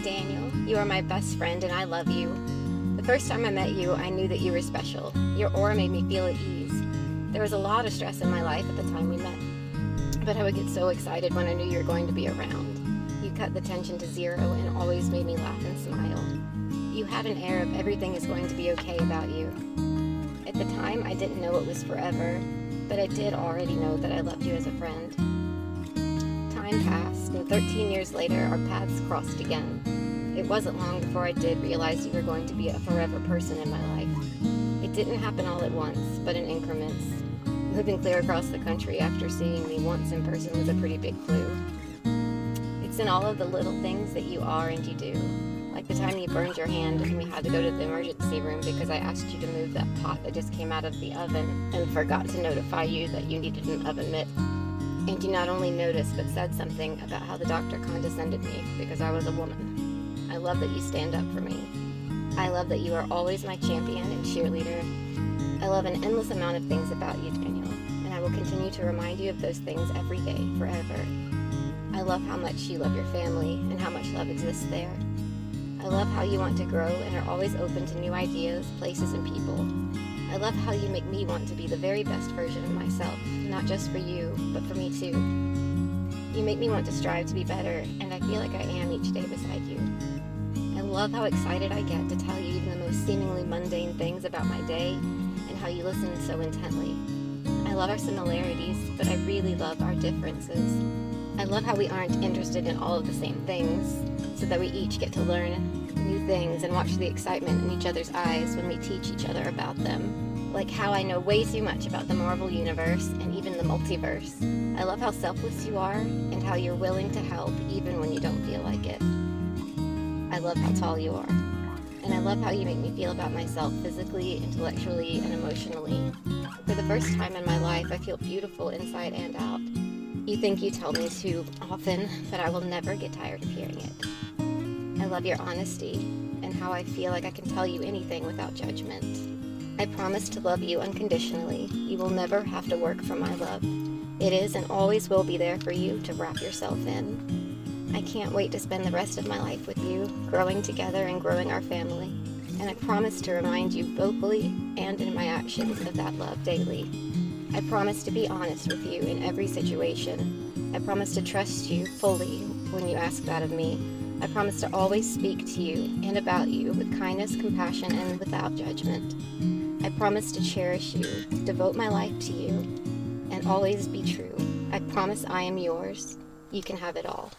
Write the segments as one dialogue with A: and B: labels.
A: Daniel, you are my best friend and I love you. The first time I met you, I knew that you were special. Your aura made me feel at ease. There was a lot of stress in my life at the time we met, but I would get so excited when I knew you were going to be around. You cut the tension to zero and always made me laugh and smile. You had an air of everything is going to be okay about you. At the time, I didn't know it was forever, but I did already know that I loved you as a friend. Time passed, and 13 years later, our paths crossed again. It wasn't long before I did realize you were going to be a forever person in my life. It didn't happen all at once, but in increments. Moving clear across the country after seeing me once in person was a pretty big clue. It's in all of the little things that you are and you do. Like the time you burned your hand and we had to go to the emergency room because I asked you to move that pot that just came out of the oven and forgot to notify you that you needed an oven mitt. And you not only noticed, but said something about how the doctor condescended me because I was a woman. I love that you stand up for me. I love that you are always my champion and cheerleader. I love an endless amount of things about you, Daniel, and I will continue to remind you of those things every day, forever. I love how much you love your family and how much love exists there. I love how you want to grow and are always open to new ideas, places, and people. I love how you make me want to be the very best version of myself, not just for you, but for me too. You make me want to strive to be better, and I feel like I am each day beside you. I love how excited I get to tell you even the most seemingly mundane things about my day, and how you listen so intently. I love our similarities, but I really love our differences. I love how we aren't interested in all of the same things, so that we each get to learn new things and watch the excitement in each other's eyes when we teach each other about them. Like how I know way too much about the Marvel Universe and even the multiverse. I love how selfless you are and how you're willing to help even when you don't feel like it. I love how tall you are. And I love how you make me feel about myself physically, intellectually, and emotionally. For the first time in my life, I feel beautiful inside and out. You think you tell me too often, but I will never get tired of hearing it. I love your honesty and how I feel like I can tell you anything without judgment. I promise to love you unconditionally. You will never have to work for my love. It is and always will be there for you to wrap yourself in. I can't wait to spend the rest of my life with you, growing together and growing our family. And I promise to remind you vocally and in my actions of that love daily. I promise to be honest with you in every situation. I promise to trust you fully when you ask that of me. I promise to always speak to you and about you with kindness, compassion, and without judgment. I promise to cherish you, devote my life to you, and always be true. I promise I am yours. You can have it all.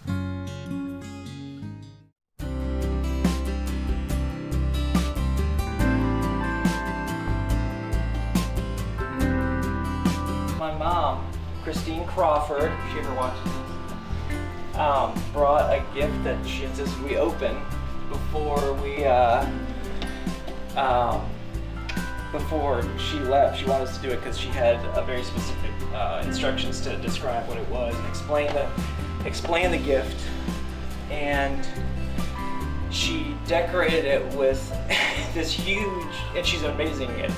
B: My mom, Christine Crawford, if she ever watches this, brought a gift that she insisted we open before she left. She wanted us to do it because she had very specific instructions to describe what it was and explain the gift. And she decorated it with this huge, and she's amazing at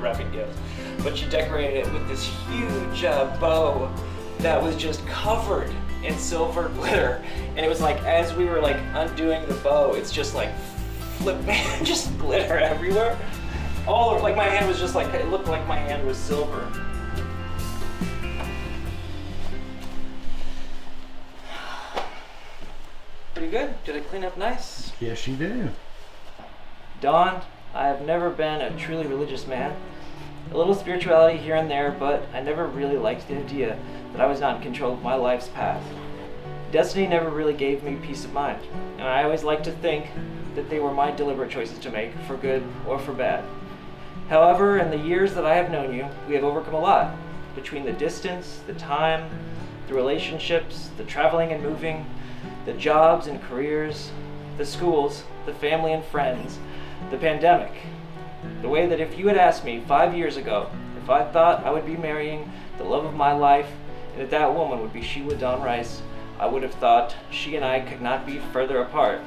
B: wrapping gifts, but she decorated it with this huge bow that was just covered in silver glitter. And it was like, as we were like undoing the bow, it's just like flipping, just glitter everywhere. All over, like my hand was just like, it looked like my hand was silver. Pretty good? Did I clean up nice?
C: Yes, you do.
B: Dawn, I have never been a truly religious man. A little spirituality here and there, but I never really liked the idea that I was not in control of my life's path. Destiny never really gave me peace of mind, and I always liked to think that they were my deliberate choices to make, for good or for bad. However, in the years that I have known you, we have overcome a lot. Between the distance, the time, the relationships, the traveling and moving, the jobs and careers, the schools, the family and friends, the pandemic. The way that if you had asked me 5 years ago if I thought I would be marrying the love of my life and that that woman would be Sheila Dawn Rice, I would have thought she and I could not be further apart.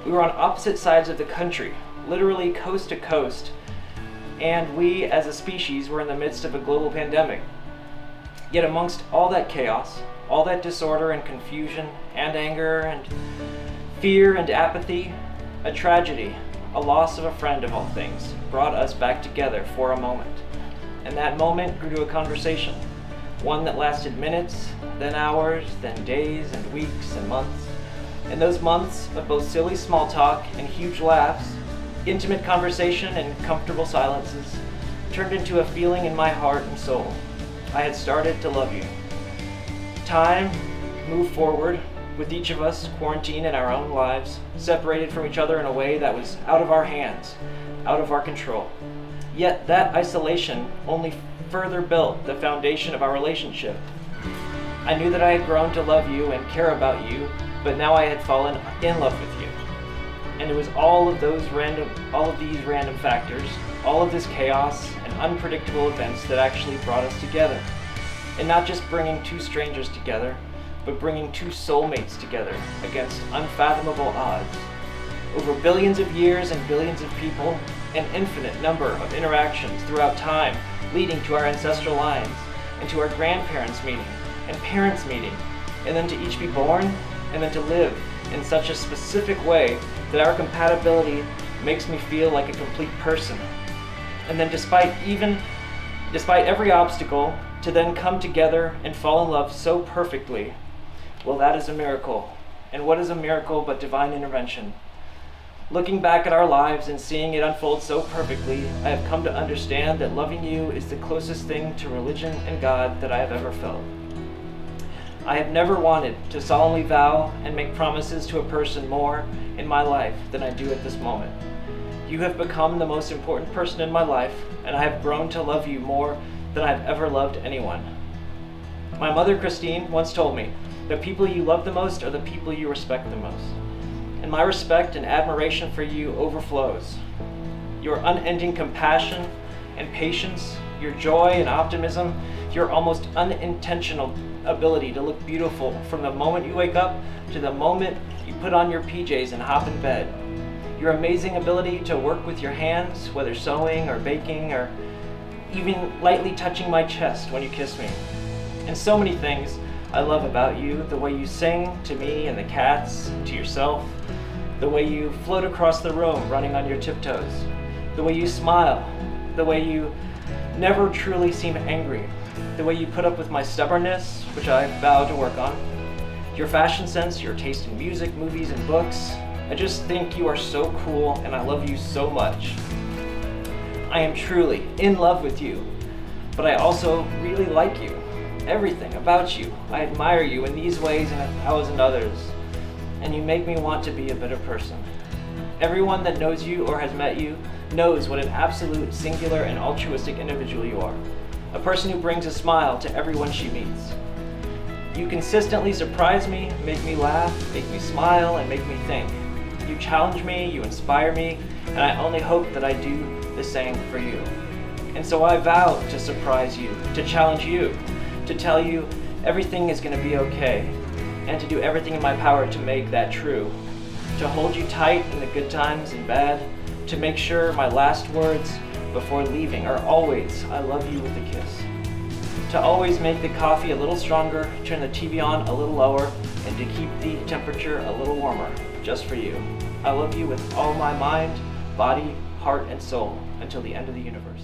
B: We were on opposite sides of the country, literally coast to coast, and we as a species were in the midst of a global pandemic. Yet amongst all that chaos, all that disorder and confusion and anger and Fear and apathy, a tragedy, a loss of a friend of all things, brought us back together for a moment. And that moment grew to a conversation, one that lasted minutes, then hours, then days and weeks and months. And those months of both silly small talk and huge laughs, intimate conversation and comfortable silences, turned into a feeling in my heart and soul. I had started to love you. Time moved forward, with each of us quarantined in our own lives, separated from each other in a way that was out of our hands, out of our control. Yet that isolation only further built the foundation of our relationship. I knew that I had grown to love you and care about you, but now I had fallen in love with you. And it was all of these random factors, all of this chaos and unpredictable events that actually brought us together. And not just bringing two strangers together, but bringing two soulmates together against unfathomable odds. Over billions of years and billions of people, an infinite number of interactions throughout time, leading to our ancestral lines, and to our grandparents meeting, and parents meeting, and then to each be born, and then to live in such a specific way that our compatibility makes me feel like a complete person. And then despite every obstacle, to then come together and fall in love so perfectly, well, that is a miracle. And what is a miracle but divine intervention? Looking back at our lives and seeing it unfold so perfectly, I have come to understand that loving you is the closest thing to religion and God that I have ever felt. I have never wanted to solemnly vow and make promises to a person more in my life than I do at this moment. You have become the most important person in my life, and I have grown to love you more than I have ever loved anyone. My mother, Christine, once told me, the people you love the most are the people you respect the most. And my respect and admiration for you overflows. Your unending compassion and patience, your joy and optimism, your almost unintentional ability to look beautiful from the moment you wake up to the moment you put on your PJs and hop in bed. Your amazing ability to work with your hands, whether sewing or baking or even lightly touching my chest when you kiss me. And so many things I love about you, the way you sing to me and the cats, to yourself, the way you float across the room running on your tiptoes, the way you smile, the way you never truly seem angry, the way you put up with my stubbornness, which I vow to work on, your fashion sense, your taste in music, movies, and books. I just think you are so cool and I love you so much. I am truly in love with you, but I also really like you. Everything about you. I admire you in these ways and 1,000 others, and you make me want to be a better person. Everyone that knows you or has met you knows what an absolute, singular, and altruistic individual you are. A person who brings a smile to everyone she meets. You consistently surprise me, make me laugh, make me smile, and make me think. You challenge me, you inspire me, and I only hope that I do the same for you. And so I vow to surprise you, to challenge you, to tell you everything is going to be okay, and to do everything in my power to make that true. To hold you tight in the good times and bad, to make sure my last words before leaving are always, I love you with a kiss. To always make the coffee a little stronger, turn the TV on a little lower, and to keep the temperature a little warmer, just for you. I love you with all my mind, body, heart, and soul until the end of the universe.